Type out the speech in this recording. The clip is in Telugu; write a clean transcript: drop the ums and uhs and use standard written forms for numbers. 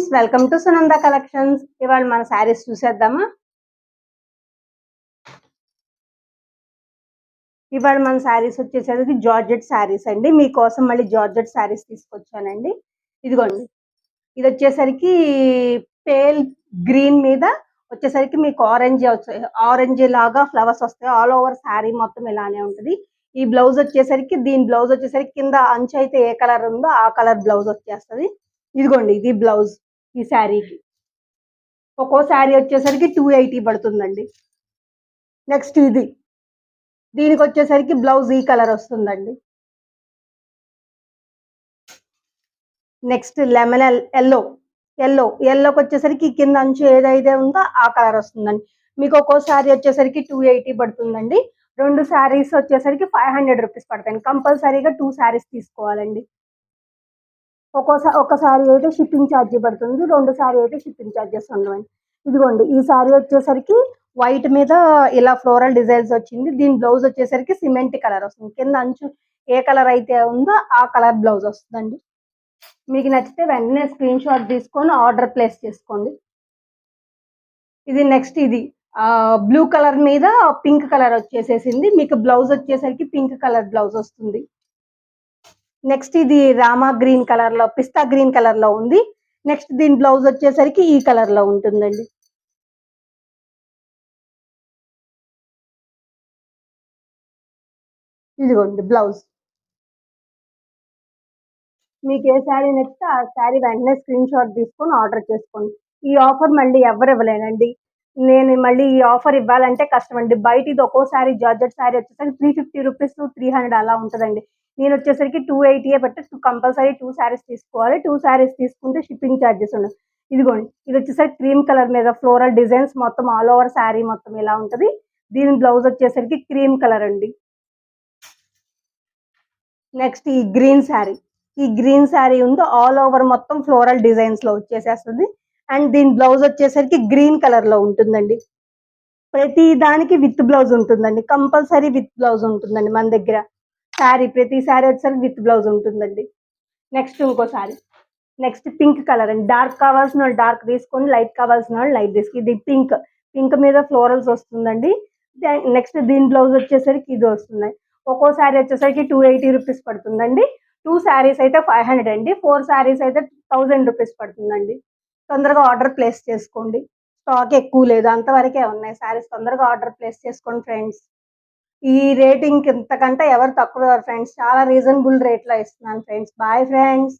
Friends, welcome to Sunanda collections. ఇవాళ మన శారీస్ చూసేద్దామా? ఇవాళ మన శారీస్ వచ్చేసరికి జార్జెట్ శారీస్ అండి. మీకోసం మళ్ళీ జార్జెట్ శారీస్ తీసుకొచ్చానండి. ఇదిగోండి, ఇది వచ్చేసరికి పేల్ గ్రీన్ మీద వచ్చేసరికి మీకు ఆరెంజ్ లాగా ఫ్లవర్స్ వస్తాయి. ఆల్ ఓవర్ శారీ మొత్తం ఇలానే ఉంటుంది. ఈ బ్లౌజ్ వచ్చేసరికి దీని బ్లౌజ్ వచ్చేసరికి కింద అంచు అయితే ఏ కలర్ ఉందో ఆ కలర్ బ్లౌజ్ వచ్చేస్తుంది. ఇదిగోండి, ఇది బ్లౌజ్ ఈ శారీకి. ఒక్కో శారీ వచ్చేసరికి 280 పడుతుందండి. నెక్స్ట్ దీనికి వచ్చేసరికి బ్లౌజ్ ఈ కలర్ వస్తుందండి. నెక్స్ట్ లెమన్ ఎల్లోకి వచ్చేసరికి కింద అంచు ఏదైతే ఉందో ఆ కలర్ వస్తుందండి. మీకు ఒక్కో శారీ వచ్చేసరికి 280 పడుతుందండి. 2 శారీస్ వచ్చేసరికి 500 రూపీస్ పడతాయి. కంపల్సరీగా 2 శారీస్ తీసుకోవాలండి. ఒక శారీ అయితే షిప్పింగ్ ఛార్జీ పడుతుంది, 2 శారీ అయితే షిప్పింగ్ ఛార్జెస్ ఉండవండి. ఇదిగోండి, ఈ శారీ వచ్చేసరికి వైట్ మీద ఇలా ఫ్లోరల్ డిజైన్స్ వచ్చింది. దీని బ్లౌజ్ వచ్చేసరికి సిమెంట్ కలర్ వస్తుంది. కింద అంచు ఏ కలర్ అయితే ఉందో ఆ కలర్ బ్లౌజ్ వస్తుందండి. మీకు నచ్చితే వెంటనే స్క్రీన్ షాట్ తీసుకొని ఆర్డర్ ప్లేస్ చేసుకోండి. నెక్స్ట్ బ్లూ కలర్ మీద పింక్ కలర్ వచ్చేసేసింది. మీకు బ్లౌజ్ వచ్చేసరికి పింక్ కలర్ బ్లౌజ్ వస్తుంది. నెక్స్ట్ ఇది రామా గ్రీన్ కలర్ లో, పిస్తా గ్రీన్ కలర్ లో ఉంది. నెక్స్ట్ దీని బ్లౌజ్ వచ్చేసరికి ఈ కలర్ లో ఉంటుందండి. ఇదిగోండి బ్లౌజ్. మీకు ఏ శారీ నచ్చితే ఆ శారీ వెంటనే స్క్రీన్ షాట్ తీసుకొని ఆర్డర్ చేసుకోండి. ఈ ఆఫర్ మళ్ళీ ఎవరు ఇవ్వలేనండి. నేను మళ్ళీ ఈ ఆఫర్ ఇవ్వాలంటే కష్టం అండి. బయట ఇది ఒక్కో శారీ జార్జెట్ శారీ వచ్చేసరికి 350 రూపీస్ 300 అలా ఉంటుందండి. నేను వచ్చేసరికి 280 బట్టి కంపల్సరీ 2 శారీస్ తీసుకోవాలి. 2 శారీస్ తీసుకుంటే షిప్పింగ్ ఛార్జెస్ ఉండదు. ఇదిగోండి, ఇది వచ్చేసరికి క్రీమ్ కలర్ మీద ఫ్లోరల్ డిజైన్స్ మొత్తం ఆల్ ఓవర్ శారీ మొత్తం ఇలా ఉంటుంది. దీని బ్లౌజ్ వచ్చేసరికి క్రీమ్ కలర్ అండి. నెక్స్ట్ ఈ గ్రీన్ శారీ ఉంది, ఆల్ ఓవర్ మొత్తం ఫ్లోరల్ డిజైన్స్ లో వచ్చేసేస్తుంది. అండ్ దీని బ్లౌజ్ వచ్చేసరికి గ్రీన్ కలర్ లో ఉంటుందండి. ప్రతి దానికి విత్ బ్లౌజ్ ఉంటుందండి, కంపల్సరీ విత్ బ్లౌజ్ ఉంటుందండి మన దగ్గర. ప్రతి శారీ వచ్చేసరికి విత్ బ్లౌజ్ ఉంటుందండి. నెక్స్ట్ ఇంకో శారీ, నెక్స్ట్ పింక్ కలర్ అండి. డార్క్ కావాల్సిన వాళ్ళు డార్క్ తీసుకోండి, లైట్ కావాల్సిన వాళ్ళు లైట్ తీసుకోండి. ఇది పింక్ మీద ఫ్లోరల్స్ వస్తుందండి. నెక్స్ట్ దీని బ్లౌజ్ వచ్చేసరికి ఇది వస్తుంది. ఒక్కో శారీ వచ్చేసరికి 280 రూపీస్ పడుతుందండి. 2 శారీస్ అయితే 500 అండి. 4 శారీస్ అయితే 1000 రూపీస్ పడుతుందండి. తొందరగా ఆర్డర్ ప్లేస్ చేసుకోండి. స్టాక్ ఎక్కువ లేదు, అంతవరకే ఉన్నాయి శారీస్. తొందరగా ఆర్డర్ ప్లేస్ చేసుకోండి ఫ్రెండ్స్. ఈ రేటింగ్ ఇంతకంటే ఎవరు తక్కువ ఫ్రెండ్స్. చాలా రీజనబుల్ రేట్లో ఇస్తున్నాను ఫ్రెండ్స్. Bye friends.